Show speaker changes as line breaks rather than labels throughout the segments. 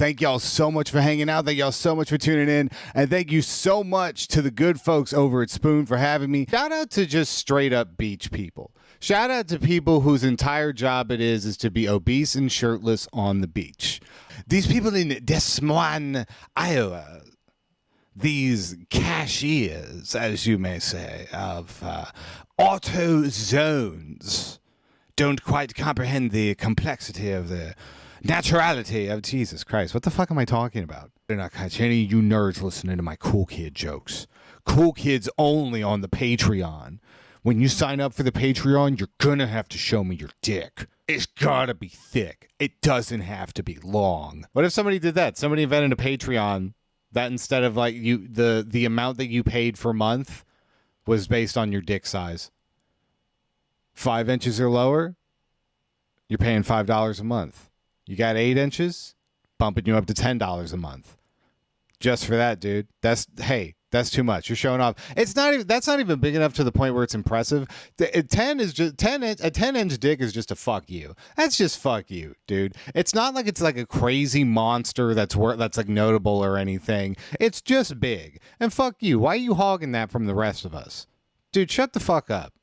Thank y'all so much for hanging out. Thank y'all so much for tuning in. And thank you so much to the good folks over at Spoon for having me. Shout out to just straight up beach people. Shout out to people whose entire job it is to be obese and shirtless on the beach. These people in Des Moines, Iowa, these cashiers, as you may say, of auto zones, don't quite comprehend the complexity of the naturality of Jesus Christ. What the fuck am I talking about? They're not catch any of you nerds listening to my cool kid jokes. Cool kids only on the Patreon. When you sign up for the Patreon, you're gonna have to show me your dick. It's gotta be thick. It doesn't have to be long. What if somebody did that? Somebody invented a Patreon that instead of like the amount that you paid per month was based on your dick size. 5 inches or lower, you're paying $5 a month. You got 8 inches, bumping you up to $10 a month. Just for that, dude. That's too much. You're showing off. That's not even big enough to the point where it's impressive. A 10-inch dick is just a fuck you. That's just fuck you, dude. It's not like it's like a crazy monster that's like notable or anything. It's just big. And fuck you. Why are you hogging that from the rest of us? Dude, shut the fuck up.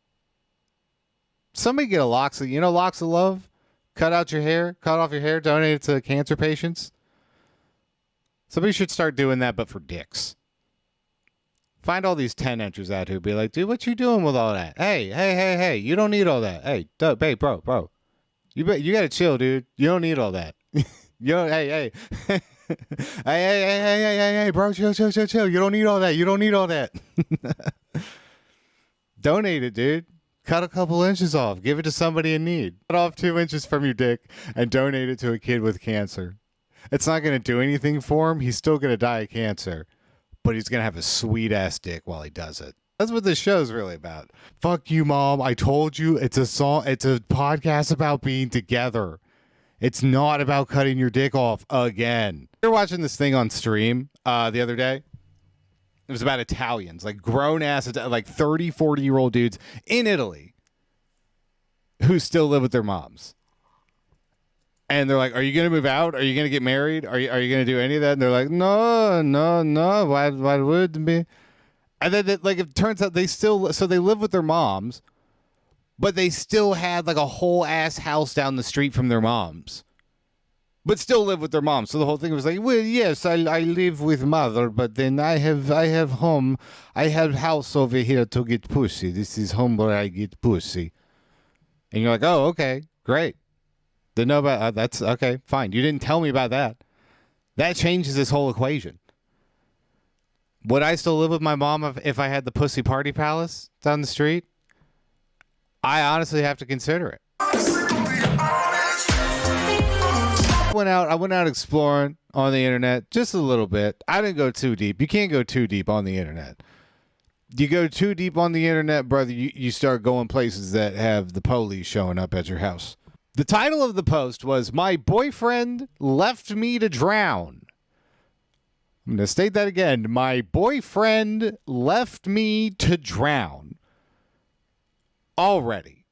Somebody get a locks of love? Cut off your hair, donate it to cancer patients. Somebody should start doing that, but for dicks. Find all these 10-inchers out who be like, dude, what you doing with all that? Hey, you don't need all that. Hey, bro. You gotta chill, dude. You don't need all that. Hey, bro, chill. You don't need all that. Donate it, dude. Cut a couple inches off. Give it to somebody in need. Cut off 2 inches from your dick and donate it to a kid with cancer. It's not going to do anything for him. He's still going to die of cancer. But he's going to have a sweet-ass dick while he does it. That's what this show's really about. Fuck you, Mom. I told you it's a song. It's a podcast about being together. It's not about cutting your dick off again. We were watching this thing on stream the other day. It was about Italians, like grown-ass, like 30, 40-year-old dudes in Italy who still live with their moms. And they're like, are you going to move out? Are you going to get married? Are you going to do any of that? And they're like, no. Why would it be? And then, it turns out they live with their moms, but they still had, like, a whole-ass house down the street from their moms. But still live with their mom. So the whole thing was like, well, yes, I live with mother, but then I have home. I have house over here to get pussy. This is home where I get pussy. And you're like, oh, okay, great. Didn't know about that's okay, fine. You didn't tell me about that. That changes this whole equation. Would I still live with my mom if I had the pussy party palace down the street? I honestly have to consider it. I went out exploring on the internet just a little bit. I didn't go too deep. You can't go too deep on the internet. You go too deep on the internet, brother, you start going places that have the police showing up at your house. The title of the post was, "My boyfriend left me to drown." I'm going to state that again. My boyfriend left me to drown. Already.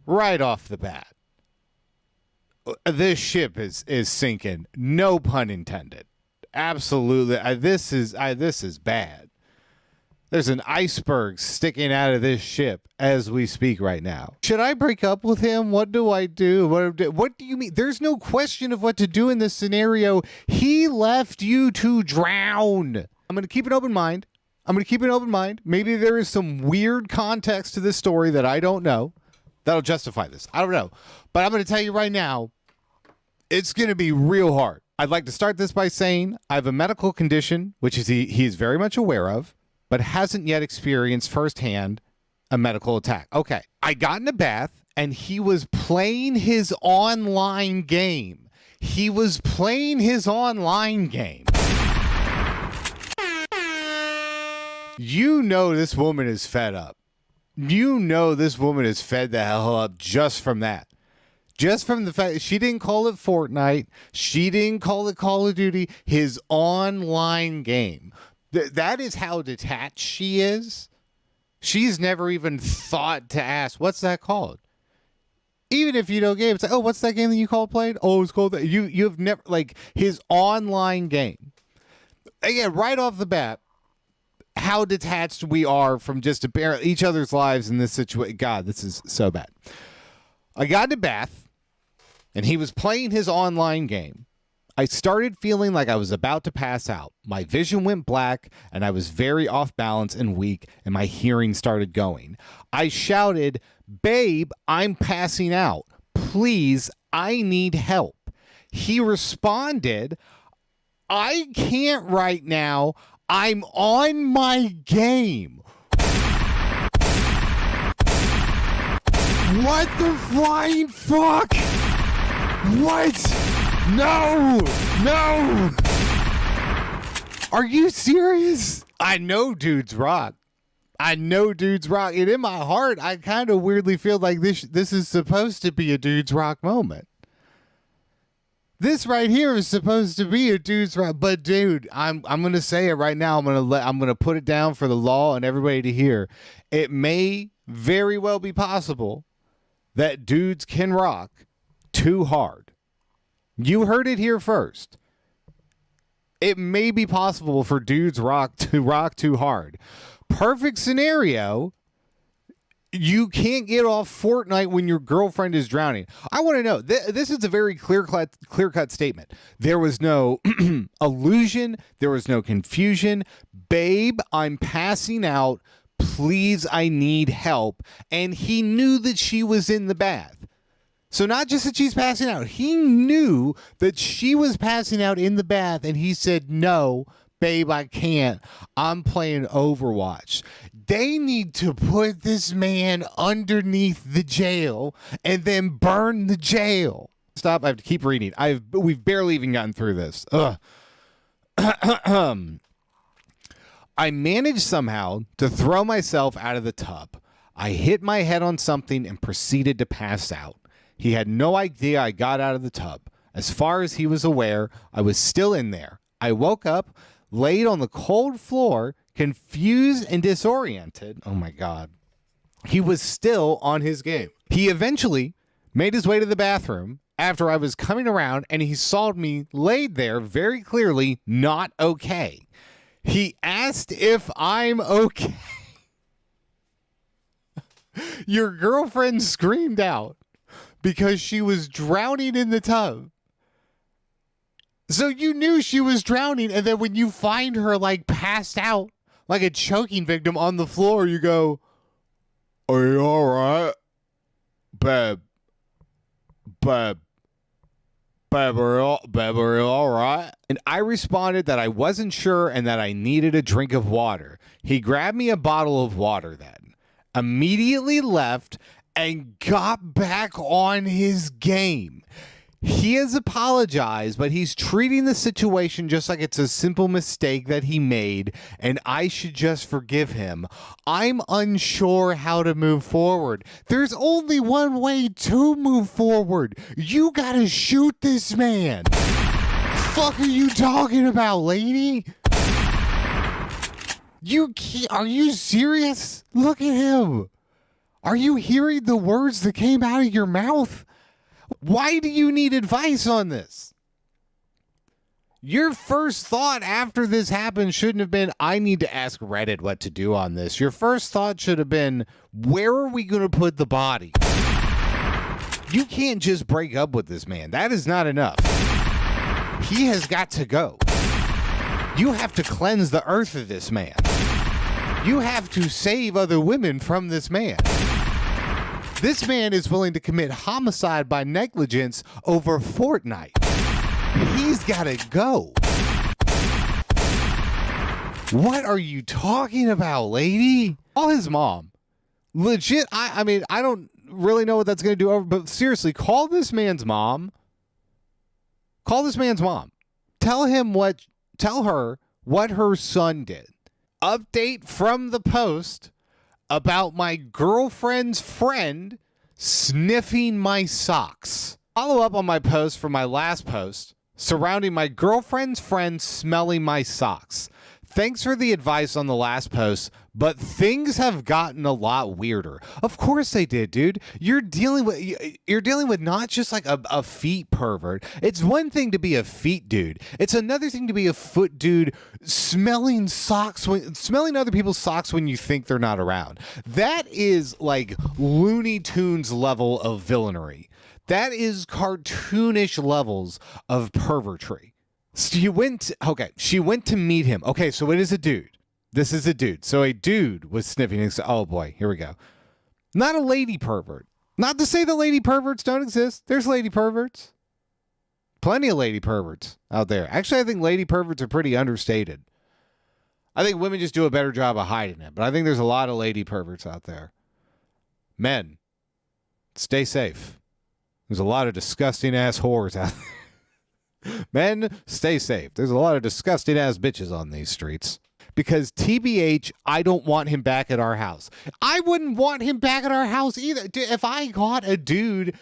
Right off the bat. This ship is sinking. No pun intended. Absolutely. This is bad. There's an iceberg sticking out of this ship as we speak right now. Should I break up with him? What do I do? What do you mean? There's no question of what to do in this scenario. He left you to drown. I'm going to keep an open mind. Maybe there is some weird context to this story that I don't know that'll justify this. I don't know. But I'm going to tell you right now, it's going to be real hard. I'd like to start this by saying I have a medical condition, which is he is very much aware of, but hasn't yet experienced firsthand a medical attack. Okay, I got in a bath, and he was playing his online game. You know this woman is fed up. You know this woman is fed the hell up just from that. Just from the fact that she didn't call it Fortnite. She didn't call it Call of Duty. His online game. That is how detached she is. She's never even thought to ask, what's that called? Even if you know games, it's like, oh, what's that game that you played? Oh, it's called that. You have never, like, his online game. Again, right off the bat, how detached we are from just each other's lives in this situation. God, this is so bad. I got into bath, and he was playing his online game. I started feeling like I was about to pass out. My vision went black, and I was very off balance and weak, and my hearing started going. I shouted, "Babe, I'm passing out. Please, I need help." He responded, "I can't right now. I'm on my game." What the flying fuck? What? No! No! Are you serious? I know dudes rock. And in my heart, I kind of weirdly feel like this is supposed to be a dude's rock moment. This right here is supposed to be a dude's rock, but dude, I'm gonna say it right now. I'm gonna put it down for the law and everybody to hear. It may very well be possible that dudes can rock too hard. You heard it here first. It may be possible for dudes rock too hard. Perfect scenario. You can't get off Fortnite when your girlfriend is drowning. I want to know. This is a very clear-cut statement. There was no illusion. There was no confusion. Babe, I'm passing out. Please, I need help. And he knew that she was in the bath. So not just that she's passing out. He knew that she was passing out in the bath, and he said, "No, babe, I can't. I'm playing Overwatch." They need to put this man underneath the jail and then burn the jail. Stop. I have to keep reading. We've barely even gotten through this. Ugh. I managed somehow to throw myself out of the tub. I hit my head on something and proceeded to pass out. He had no idea I got out of the tub. As far as he was aware, I was still in there. I woke up, laid on the cold floor, confused and disoriented. Oh my God. He was still on his game. He eventually made his way to the bathroom after I was coming around, and he saw me laid there very clearly not okay. He asked if I'm okay. Your girlfriend screamed out because she was drowning in the tub. So you knew she was drowning, and then when you find her like passed out, like a choking victim on the floor, you go, "Are you all right? Babe, are you all right?" And I responded that I wasn't sure and that I needed a drink of water. He grabbed me a bottle of water then, immediately left, and got back on his game. He has apologized, but he's treating the situation just like it's a simple mistake that he made, and I should just forgive him. I'm unsure how to move forward. There's only one way to move forward. You gotta shoot this man. Fuck are you talking about, lady? Are you serious? Look at him. Are you hearing the words that came out of your mouth? Why do you need advice on this? Your first thought after this happened shouldn't have been, "I need to ask Reddit what to do on this." Your first thought should have been, "Where are we going to put the body?" You can't just break up with this man. That is not enough. He has got to go. You have to cleanse the earth of this man. You have to save other women from this man. This man is willing to commit homicide by negligence over Fortnite. He's got to go. What are you talking about, lady? Call his mom. Legit, I mean, I don't really know what that's going to do, but seriously, call this man's mom. Call this man's mom. Tell her what her son did. Update from the post about my girlfriend's friend sniffing my socks. Follow up on my post from my last post surrounding my girlfriend's friend smelling my socks. Thanks for the advice on the last post, but things have gotten a lot weirder. Of course they did, dude. You're dealing with not just like a feet pervert. It's one thing to be a feet dude. It's another thing to be a foot dude smelling other people's socks when you think they're not around. That is like Looney Tunes level of villainy. That is cartoonish levels of pervertry. She went to meet him. Okay, so it is a dude. This is a dude. So a dude was sniffing. And oh boy, here we go. Not a lady pervert. Not to say that lady perverts don't exist. There's lady perverts. Plenty of lady perverts out there. Actually, I think lady perverts are pretty understated. I think women just do a better job of hiding it. But I think there's a lot of lady perverts out there. Men, stay safe. There's a lot of disgusting ass whores out there. Men, stay safe. There's a lot of disgusting ass bitches on these streets. Because TBH, I don't want him back at our house. I wouldn't want him back at our house either. Dude, if I caught a dude,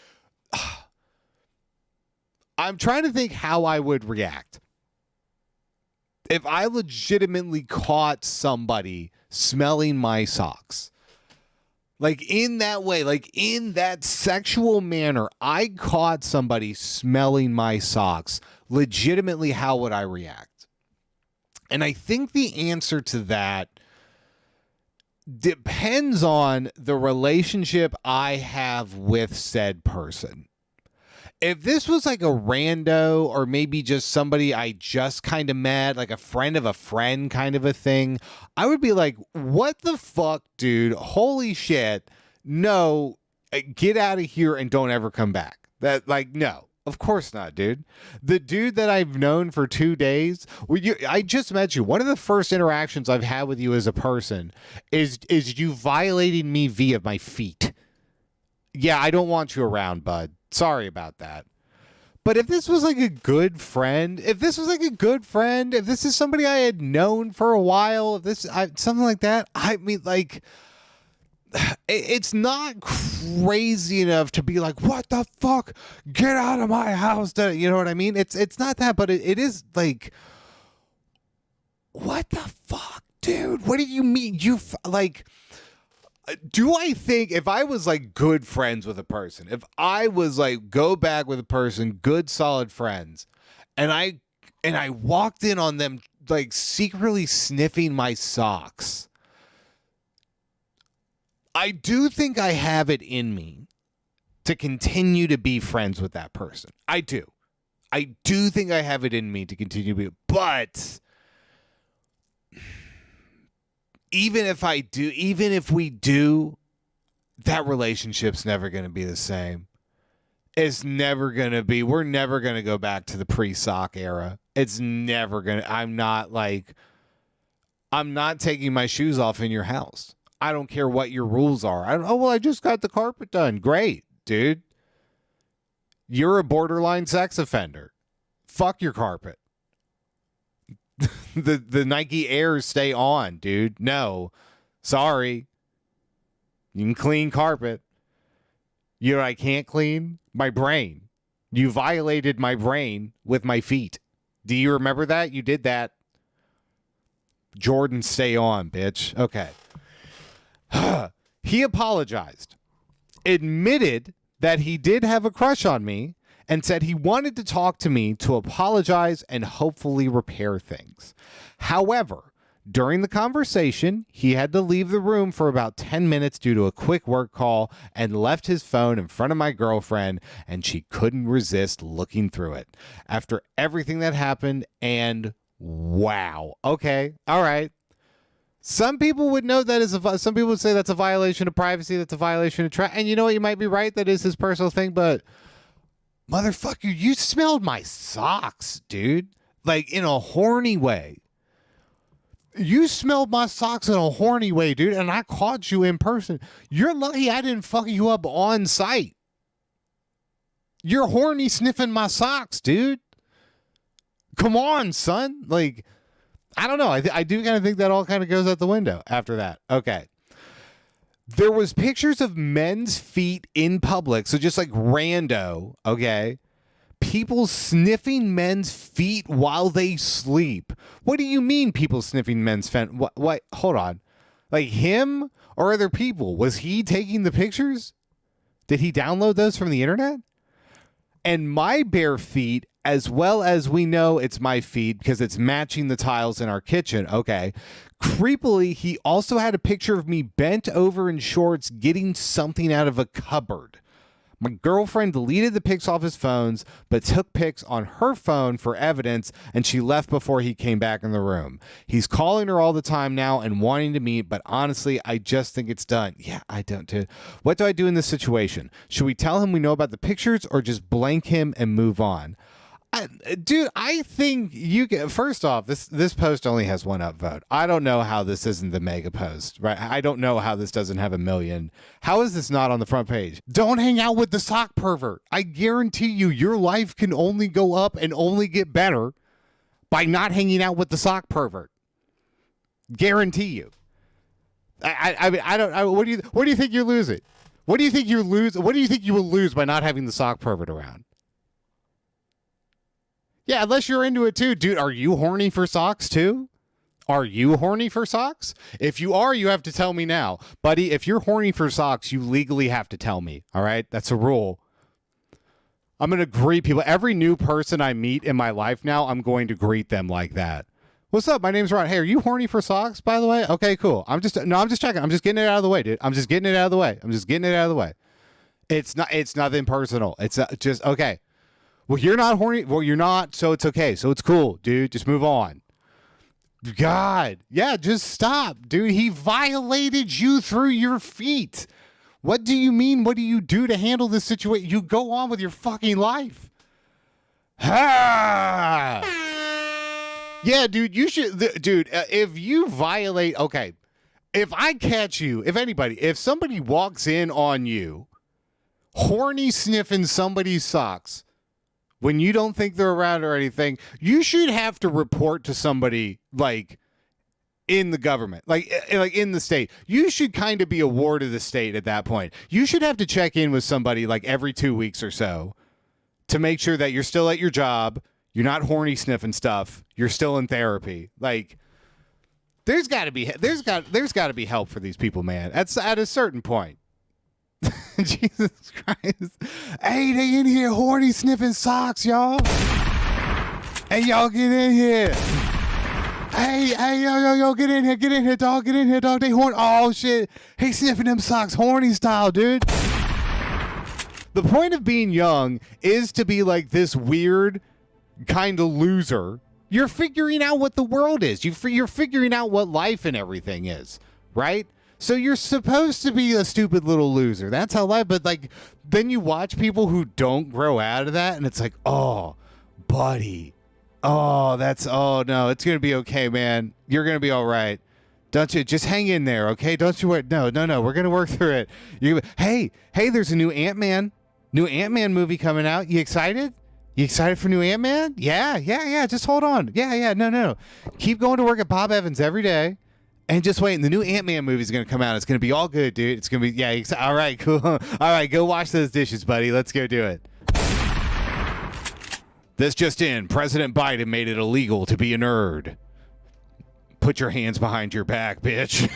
I'm trying to think how I would react. If I legitimately caught somebody smelling my socks. Like in that way, like in that sexual manner, I caught somebody smelling my socks. Legitimately, how would I react? And I think the answer to that depends on the relationship I have with said person. If this was like a rando or maybe just somebody I just kind of met, like a friend of a friend kind of a thing, I would be like, what the fuck, dude? Holy shit. No, get out of here and don't ever come back. That, like, no, of course not, dude. The dude that I've known for 2 days, I just met you. One of the first interactions I've had with you as a person is you violating me via my feet. Yeah, I don't want you around, bud. Sorry about that. But if this was like a good friend, if this is somebody I had known for a while, something like that, I mean, like, it's not crazy enough to be like, what the fuck? Get out of my house. You know what I mean? It's not that, but it is like, what the fuck, dude? What do you mean? Do I think if I was like good friends with a person, if I was like go back with a person, good solid friends, and I walked in on them like secretly sniffing my socks, I do think I have it in me to continue to be friends with that person. I do think I have it in me to continue to be, but even if we do, that relationship's never going to be the same. It's never going to be. We're never going to go back to the pre-sock era. It's never going to. I'm not taking my shoes off in your house. I don't care what your rules are. I just got the carpet done. Great, dude. You're a borderline sex offender. Fuck your carpet. The Nike Airs stay on, dude. No, sorry. You can clean carpet. You know what I can't clean? My brain. You violated my brain with my feet. Do you remember that? You did that. Jordan, stay on, bitch. Okay. He apologized, admitted that he did have a crush on me, and said he wanted to talk to me to apologize and hopefully repair things. However, during the conversation, he had to leave the room for about 10 minutes due to a quick work call and left his phone in front of my girlfriend, and she couldn't resist looking through it. After everything that happened, and wow. Okay. All right. Some people would know that some people would say that's a violation of privacy, that's a violation of and you know what, you might be right, that is his personal thing, but motherfucker, you smelled my socks, dude. Like, in a horny way. You smelled my socks in a horny way, dude, and I caught you in person. You're lucky I didn't fuck you up on site. You're horny sniffing my socks, dude. Come on, son. Like, I don't know. I do kind of think that all kind of goes out the window after that. Okay. There was pictures of men's feet in public, so just like rando, okay? People sniffing men's feet while they sleep. What do you mean people sniffing men's feet? What? Hold on. Like him or other people? Was he taking the pictures? Did he download those from the internet? And my bare feet, as well as we know it's my feet because it's matching the tiles in our kitchen. Okay. Creepily, he also had a picture of me bent over in shorts getting something out of a cupboard. My girlfriend deleted the pics off his phones, but took pics on her phone for evidence, and she left before he came back in the room. He's calling her all the time now and wanting to meet, but honestly, I just think it's done. Yeah, I don't, dude. What do I do in this situation? Should we tell him we know about the pictures or just blank him and move on? Dude, I think you get. First off, this post only has one upvote. I don't know how this isn't the mega post, right? I don't know how this doesn't have 1 million. How is this not on the front page? Don't hang out with the sock pervert. I guarantee you, your life can only go up and only get better by not hanging out with the sock pervert. Guarantee you. I mean, I don't. What do you think you're losing? What do you think you lose? What do you think you will lose by not having the sock pervert around? Yeah, unless you're into it too. Dude, are you horny for socks too? Are you horny for socks? If you are, you have to tell me now. Buddy, if you're horny for socks, you legally have to tell me. All right? That's a rule. I'm going to greet people. Every new person I meet in my life now, I'm going to greet them like that. What's up? My name's Ron. Hey, are you horny for socks, by the way? Okay, cool. I'm just checking. I'm just getting it out of the way, dude. I'm just getting it out of the way. It's nothing personal. It's just, okay. Well, you're not horny. Well, you're not, so it's okay. So it's cool, dude. Just move on. God. Yeah, just stop, dude. He violated you through your feet. What do you mean? What do you do to handle this situation? You go on with your fucking life. Ha! Yeah, dude, you should, dude, if you violate, okay, if I catch you, if somebody walks in on you, horny sniffing somebody's socks, when you don't think they're around or anything, you should have to report to somebody like in the government, like in the state. You should kind of be a ward of the state at that point. You should have to check in with somebody like every 2 weeks or so to make sure that you're still at your job, you're not horny sniffing stuff, you're still in therapy. Like there's got to be help for these people, man. At a certain point. Jesus Christ. Hey, they in here horny sniffing socks, y'all. Hey, y'all get in here. Hey, yo, get in here, dog. They horny. Oh, shit. Hey, sniffing them socks, horny style, dude. The point of being young is to be like this weird kind of loser. You're figuring out what the world is. You're figuring out what life and everything is, right? So you're supposed to be a stupid little loser. That's how life, but like, then you watch people who don't grow out of that and it's like, oh, buddy. Oh, no, it's going to be okay, man. You're going to be all right. Don't you just hang in there. Okay. Don't you worry. No. We're going to work through it. Hey, there's a new Ant-Man movie coming out. You excited? You excited for new Ant-Man? Yeah. Just hold on. Yeah. No. Keep going to work at Bob Evans every day. And just wait, the new Ant-Man movie is going to come out. It's going to be all good, dude. It's going to be, all right, cool. All right, go wash those dishes, buddy. Let's go do it. This just in. President Biden made it illegal to be a nerd. Put your hands behind your back, bitch.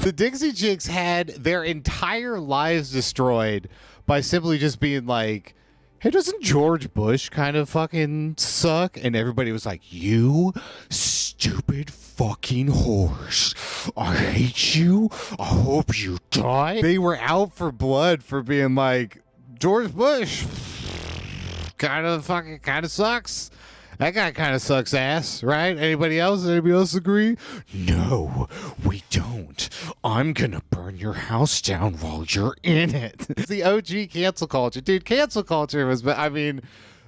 The Dixie Chicks had their entire lives destroyed by simply just being like, hey, doesn't George Bush kind of fucking suck? And everybody was like, you stupid fucking horse. I hate you. I hope you die. They were out for blood for being like, George Bush kind of sucks. That guy kind of sucks ass, right? Anybody else agree? No, we don't. I'm gonna burn your house down while you're in it. It's the OG cancel culture. Dude, cancel culture was, I mean,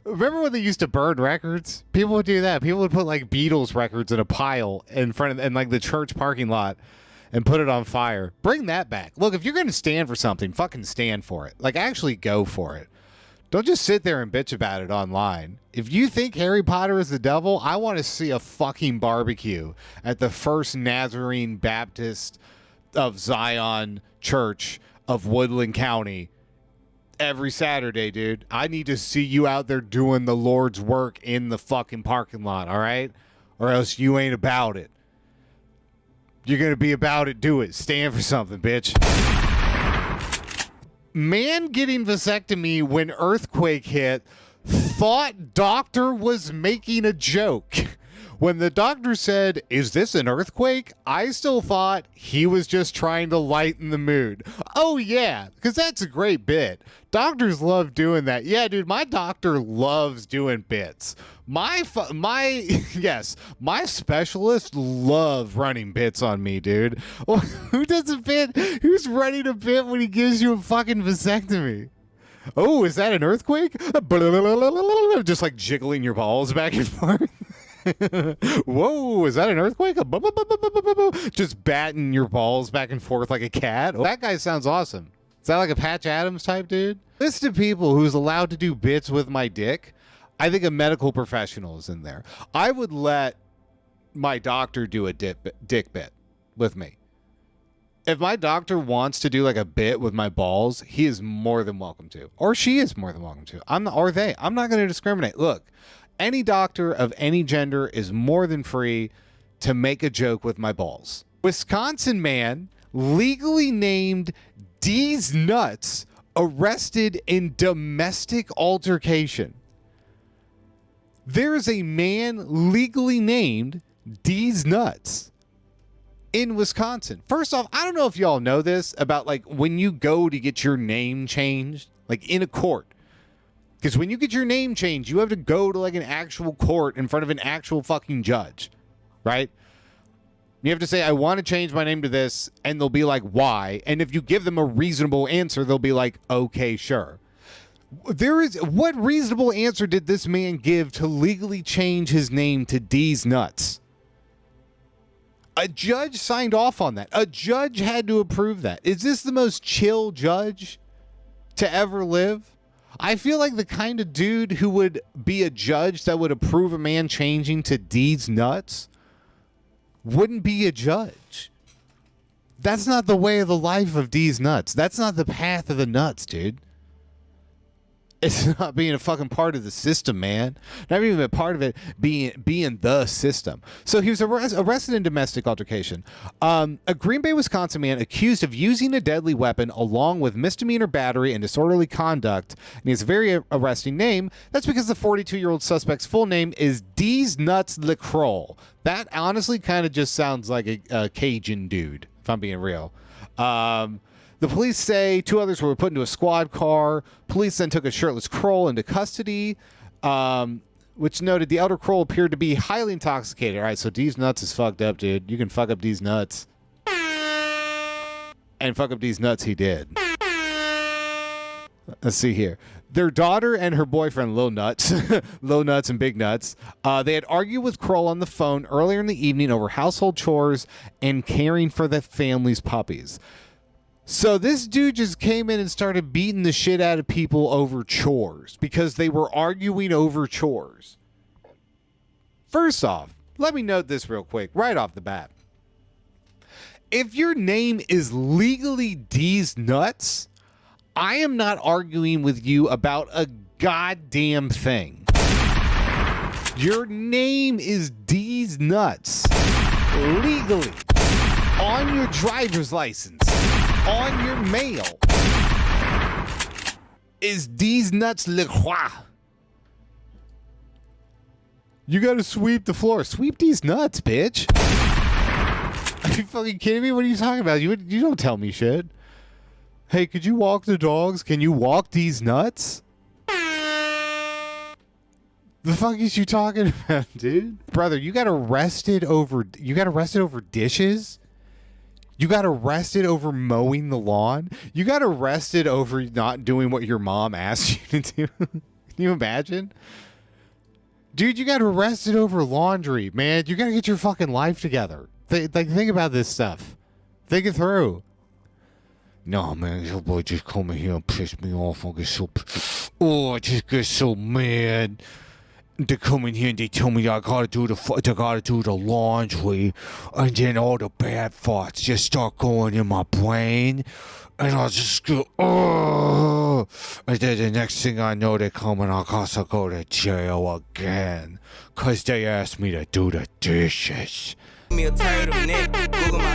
remember when they used to burn records? People would do that. People would put like Beatles records in a pile in front of like the church parking lot and put it on fire. Bring that back. Look, if you're gonna stand for something, fucking stand for it. Like actually go for it. Don't just sit there and bitch about it online. If you think Harry Potter is the devil, I want to see a fucking barbecue at the First Nazarene Baptist of Zion Church of Woodland County Every Saturday, dude. I need to see you out there doing the Lord's work in the fucking parking lot, all right? Or else you ain't about it. You're going to be about it, do it. Stand for something, bitch. Man getting vasectomy when earthquake hit thought doctor was making a joke. When the doctor said, "Is this an earthquake?" I still thought he was just trying to lighten the mood. Oh, yeah, because that's a great bit. Doctors love doing that. Yeah, dude, my doctor loves doing bits. My specialist love running bits on me, dude. Well, who does a bit? Who's running a bit when he gives you a fucking vasectomy? Oh, is that an earthquake? Just like jiggling your balls back and forth. Whoa, is that an earthquake? Just batting your balls back and forth like a cat. Oh, that guy sounds awesome. Is that like a Patch Adams type dude? List of people who's allowed to do bits with my dick. I think a medical professional is in there. I would let my doctor do a dick bit with me. If my doctor wants to do like a bit with my balls, he is more than welcome to. Or she is more than welcome to. I'm not going to discriminate. Look, any doctor of any gender is more than free to make a joke with my balls. Wisconsin man legally named D's Nuts arrested in domestic altercation. There is a man legally named D's Nuts in Wisconsin. First off, I don't know if y'all know this about like when you go to get your name changed, like in a court. Because when you get your name changed, you have to go to like an actual court in front of an actual fucking judge, right? You have to say, I want to change my name to this, and they'll be like, why? And if you give them a reasonable answer, they'll be like, okay, sure. What reasonable answer did this man give to legally change his name to D's Nuts? A judge signed off on that. A judge had to approve that. Is this the most chill judge to ever live? I feel like the kind of dude who would be a judge that would approve a man changing to D's Nuts wouldn't be a judge. That's not the way of the life of D's Nuts. That's not the path of the nuts, dude. It's not being a fucking part of the system, man. Not even a part of it being the system. So he was arrested in domestic altercation. A Green Bay, Wisconsin man accused of using a deadly weapon along with misdemeanor battery and disorderly conduct. And he has a very arresting name. That's because the 42-year-old suspect's full name is D's Nuts LeCroll. That honestly kind of just sounds like a Cajun dude, if I'm being real. The police say two others were put into a squad car. Police then took a shirtless Kroll into custody, which noted the elder Kroll appeared to be highly intoxicated. All right, so D's Nuts is fucked up, dude. You can fuck up D's Nuts. And fuck up D's Nuts he did. Let's see here. Their daughter and her boyfriend, Lil Nuts, Lil Nuts and Big Nuts, they had argued with Kroll on the phone earlier in the evening over household chores and caring for the family's puppies. So this dude just came in and started beating the shit out of people over chores because they were arguing over chores. First off, let me note this real quick, right off the bat. If your name is legally D's Nuts, I am not arguing with you about a goddamn thing. Your name is D's Nuts. Legally. On your driver's license. On your mail is D's Nuts Le Croix. You gotta sweep the floor. Sweep D's Nuts, bitch. Are you fucking kidding me? What are you talking about? You don't tell me shit. Hey, could you walk the dogs? Can you walk D's Nuts? The fuck is you talking about, dude? Brother, you got arrested over dishes? You got arrested over mowing the lawn? You got arrested over not doing what your mom asked you to do? Can you imagine? Dude, you got arrested over laundry, man. You got to get your fucking life together. Think about this stuff. Think it through. No, man, your boy just come in here and piss me off. I just get so mad. They come in here and they tell me I gotta do the laundry, and then all the bad thoughts just start going in my brain, and I'll just go, oh, and then the next thing I know, they come and I gotta go to jail again, cause they asked me to do the dishes.
Me a turtleneck, Google my